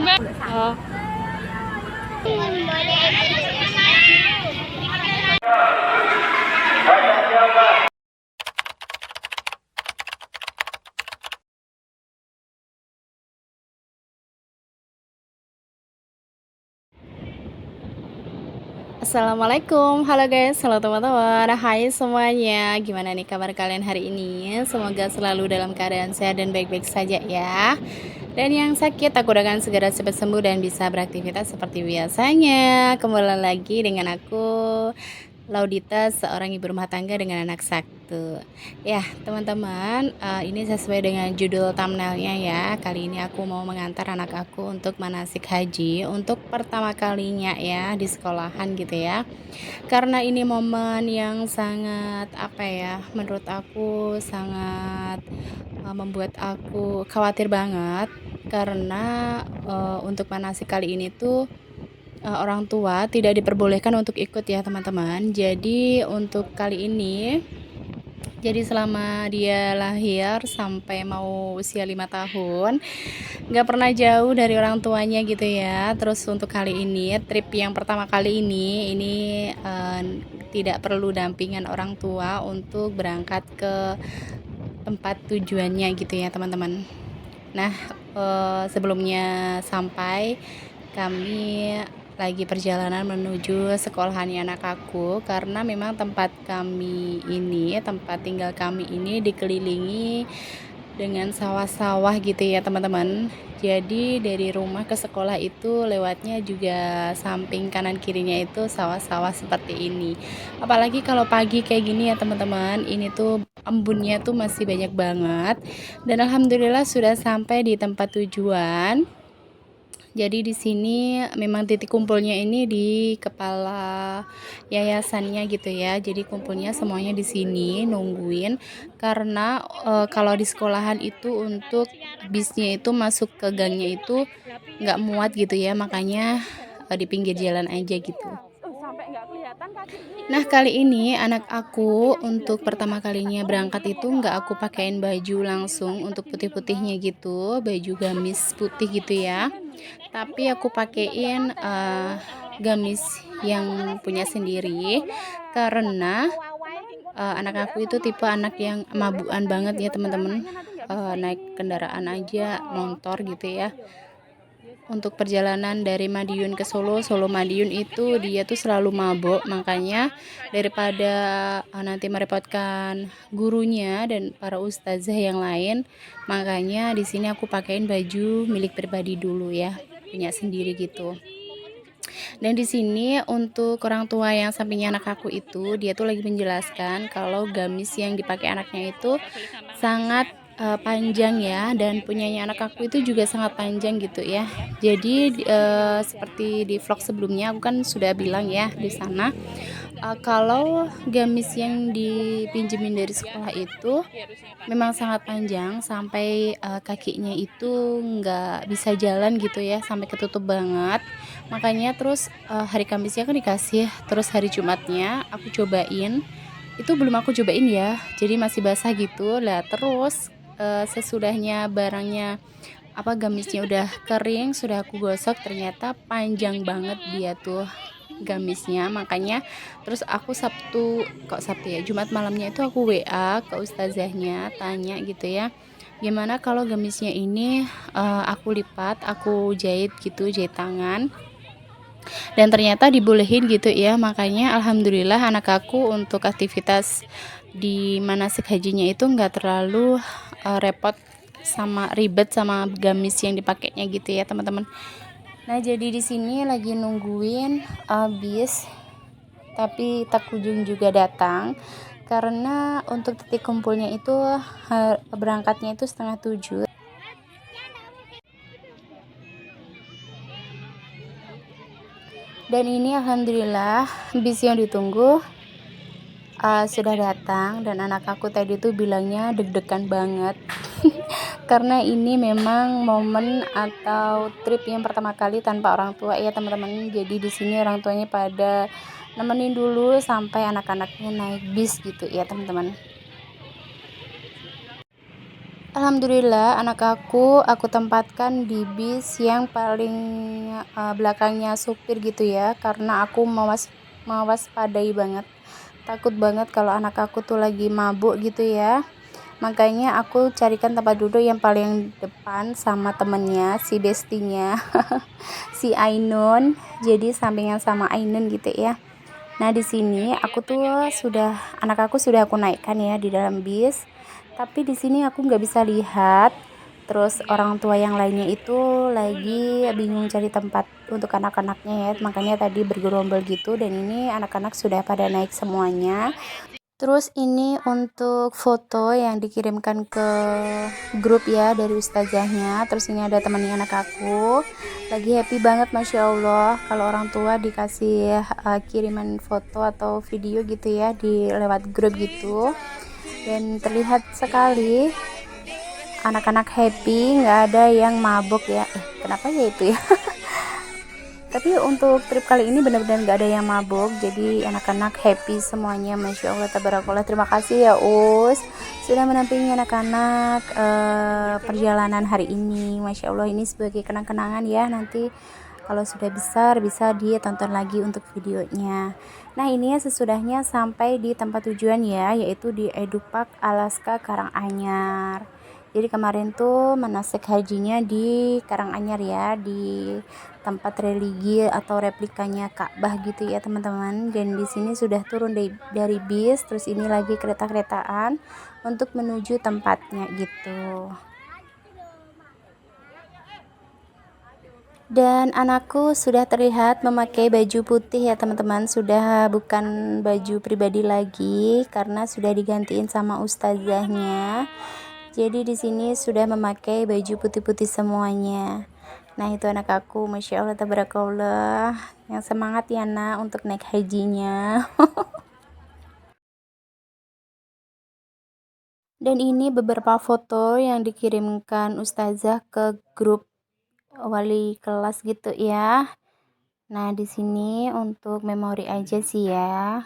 Oh. Assalamualaikum, halo guys, halo teman-teman, hai semuanya. Gimana nih kabar kalian hari ini? Semoga selalu dalam keadaan sehat dan baik-baik saja ya. Dan yang sakit aku doakan segera cepat sembuh dan bisa beraktivitas seperti biasanya. Kembali lagi dengan aku Laudita, seorang ibu rumah tangga dengan anak satu. Ya teman-teman, ini sesuai dengan judul thumbnailnya ya. Kali ini aku mau mengantar anak aku untuk manasik haji untuk pertama kalinya ya di sekolahan gitu ya. Karena ini momen yang sangat apa ya, menurut aku sangat membuat aku khawatir banget. Karena untuk manasik kali ini tuh orang tua tidak diperbolehkan untuk ikut ya teman-teman. Jadi untuk kali ini, jadi selama dia lahir sampai mau usia 5 tahun nggak pernah jauh dari orang tuanya gitu ya. Terus untuk kali ini, trip yang pertama kali ini tidak perlu dampingan orang tua untuk berangkat ke tempat tujuannya gitu ya teman-teman. Nah sebelumnya sampai, kami lagi perjalanan menuju sekolahannya anak aku, karena memang tempat tinggal kami ini dikelilingi dengan sawah-sawah gitu ya teman-teman. Jadi dari rumah ke sekolah itu lewatnya juga samping kanan kirinya itu sawah-sawah seperti ini. Apalagi kalau pagi kayak gini ya teman-teman, ini tuh embunnya tuh masih banyak banget. Dan alhamdulillah sudah sampai di tempat tujuan. Jadi di sini memang titik kumpulnya ini di kepala yayasannya gitu ya. Jadi kumpulnya semuanya di sini nungguin, karena kalau di sekolahan itu untuk bisnya itu masuk ke gangnya itu nggak muat gitu ya, makanya di pinggir jalan aja gitu. Nah kali ini anak aku untuk pertama kalinya berangkat itu nggak aku pakein baju langsung untuk putih-putihnya gitu, baju gamis putih gitu ya. Tapi aku pakein gamis yang punya sendiri, karena anak aku itu tipe anak yang mabuan banget ya teman-teman. Naik kendaraan aja motor gitu ya. Untuk perjalanan dari Madiun ke Solo, Solo Madiun itu dia tuh selalu mabuk, makanya daripada nanti merepotkan gurunya dan para ustazah yang lain, makanya di sini aku pakein baju milik pribadi dulu ya, punya sendiri gitu. Dan di sini untuk orang tua yang sampingnya anak aku itu, dia tuh lagi menjelaskan kalau gamis yang dipakai anaknya itu sangat panjang ya, dan punyanya anak aku itu juga sangat panjang gitu ya. Jadi seperti di vlog sebelumnya aku kan sudah bilang ya di sana, kalau gamis yang dipinjemin dari sekolah itu memang sangat panjang sampai kakinya itu nggak bisa jalan gitu ya, sampai ketutup banget. Makanya terus hari Kamisnya kan dikasih, terus hari Jumatnya aku cobain. Itu belum aku cobain ya, jadi masih basah gitu lah. Terus sesudahnya barangnya gamisnya udah kering, sudah aku gosok, ternyata panjang banget dia tuh gamisnya. Makanya terus aku Sabtu ya, Jumat malamnya itu aku WA ke ustazahnya, tanya gitu ya, gimana kalau gamisnya ini aku lipat, aku jahit gitu, jahit tangan. Dan ternyata dibolehin gitu ya. Makanya alhamdulillah anak aku untuk aktivitas di manasik hajinya itu nggak terlalu repot sama ribet sama gamis yang dipakainya gitu ya teman-teman. Nah jadi di sini lagi nungguin bis, tapi tak kunjung juga datang, karena untuk titik kumpulnya itu berangkatnya itu 6:30. Dan ini alhamdulillah bis yang ditunggu sudah datang, dan anak aku tadi tuh bilangnya deg-degan banget karena ini memang momen atau trip yang pertama kali tanpa orang tua ya teman-teman. Jadi di sini orang tuanya pada nemenin dulu sampai anak-anaknya naik bis gitu ya teman-teman. Alhamdulillah anak aku tempatkan di bis yang paling belakangnya supir gitu ya, karena aku mewaspadai banget, takut banget kalau anak aku tuh lagi mabuk gitu ya. Makanya aku carikan tempat duduk yang paling depan sama temennya, si bestinya, si Ainun. Jadi sampingan sama Ainun gitu ya. Nah, di sini anak aku sudah aku naikkan ya di dalam bis. Tapi di sini aku nggak bisa lihat. Terus orang tua yang lainnya itu lagi bingung cari tempat untuk anak-anaknya ya. Makanya tadi bergerombol gitu, dan ini anak-anak sudah pada naik semuanya. Terus ini untuk foto yang dikirimkan ke grup ya dari ustazahnya. Terus ini ada temannya anak aku. Lagi happy banget Masya Allah kalau orang tua dikasih kiriman foto atau video gitu ya di lewat grup gitu. Dan terlihat sekali anak-anak happy, nggak ada yang mabuk ya. Kenapa ya itu ya? Tapi untuk trip kali ini benar-benar gak ada yang mabuk, jadi anak-anak happy semuanya. Masya Allah tabarakallah. Terima kasih ya Us sudah menampingi anak-anak perjalanan hari ini. Masya Allah, ini sebagai kenang-kenangan ya, nanti kalau sudah besar bisa ditonton lagi untuk videonya. Nah, ini ya sesudahnya sampai di tempat tujuan ya, yaitu di Edupark Alaska Karanganyar. Jadi kemarin tuh manasik hajinya di Karanganyar ya, di tempat religi atau replikanya Ka'bah gitu ya teman-teman. Dan di sini sudah turun dari bis, terus ini lagi kereta-keretaan untuk menuju tempatnya gitu. Dan anakku sudah terlihat memakai baju putih ya teman-teman, sudah bukan baju pribadi lagi karena sudah digantiin sama ustazahnya. Jadi di sini sudah memakai baju putih-putih semuanya. Nah, itu anak aku, Masya Allah tabarakallah, yang semangat ya nak untuk naik hajinya. Dan ini beberapa foto yang dikirimkan ustazah ke grup wali kelas gitu ya. Nah, di sini untuk memori aja sih ya.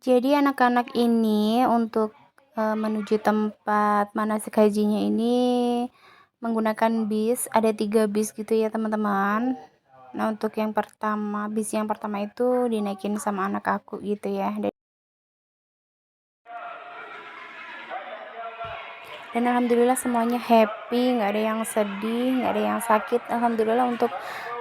Jadi anak-anak ini untuk menuju tempat manasik hajinya ini menggunakan bis, ada 3 bis gitu ya teman-teman. Nah, untuk bis yang pertama itu dinaikin sama anak aku gitu ya. Dan alhamdulillah semuanya happy, nggak ada yang sedih, nggak ada yang sakit. Alhamdulillah untuk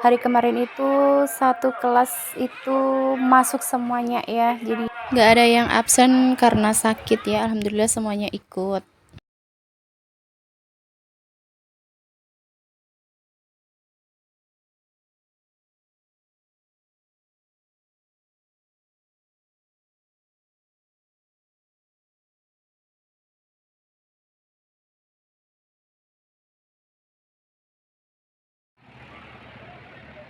hari kemarin itu satu kelas itu masuk semuanya ya, jadi nggak ada yang absen karena sakit ya. Alhamdulillah semuanya ikut.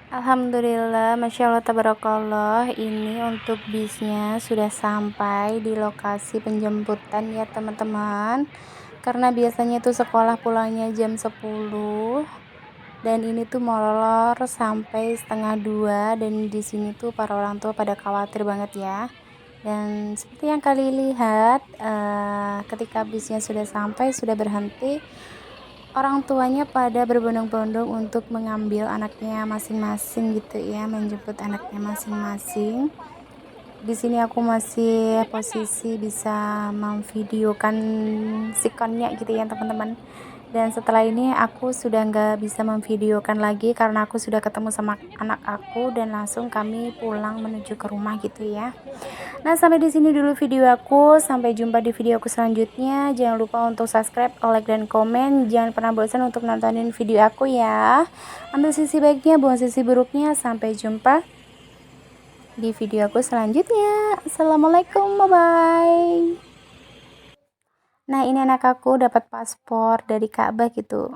Alhamdulillah, Masya Allah tabarakallah, ini untuk bisnya sudah sampai di lokasi penjemputan ya teman-teman. Karena biasanya itu sekolah pulangnya jam 10, dan ini tuh molor sampai setengah 2, dan di sini tuh para orang tua pada khawatir banget ya. Dan seperti yang kalian lihat, ketika bisnya sudah sampai, sudah berhenti, orang tuanya pada berbondong-bondong untuk mengambil anaknya masing-masing gitu ya, menjemput anaknya masing-masing. Di sini aku masih posisi bisa memvideokan sikonnya gitu ya teman-teman. Dan setelah ini aku sudah nggak bisa memvideokan lagi karena aku sudah ketemu sama anak aku dan langsung kami pulang menuju ke rumah gitu ya. Nah, sampai di sini dulu video aku. Sampai jumpa di video aku selanjutnya. Jangan lupa untuk subscribe, like, dan komen. Jangan pernah bosan untuk nontonin video aku ya. Ambil sisi baiknya, buang sisi buruknya. Sampai jumpa di video aku selanjutnya. Assalamualaikum, bye-bye. Nah, ini anak aku dapat paspor dari Ka'bah gitu.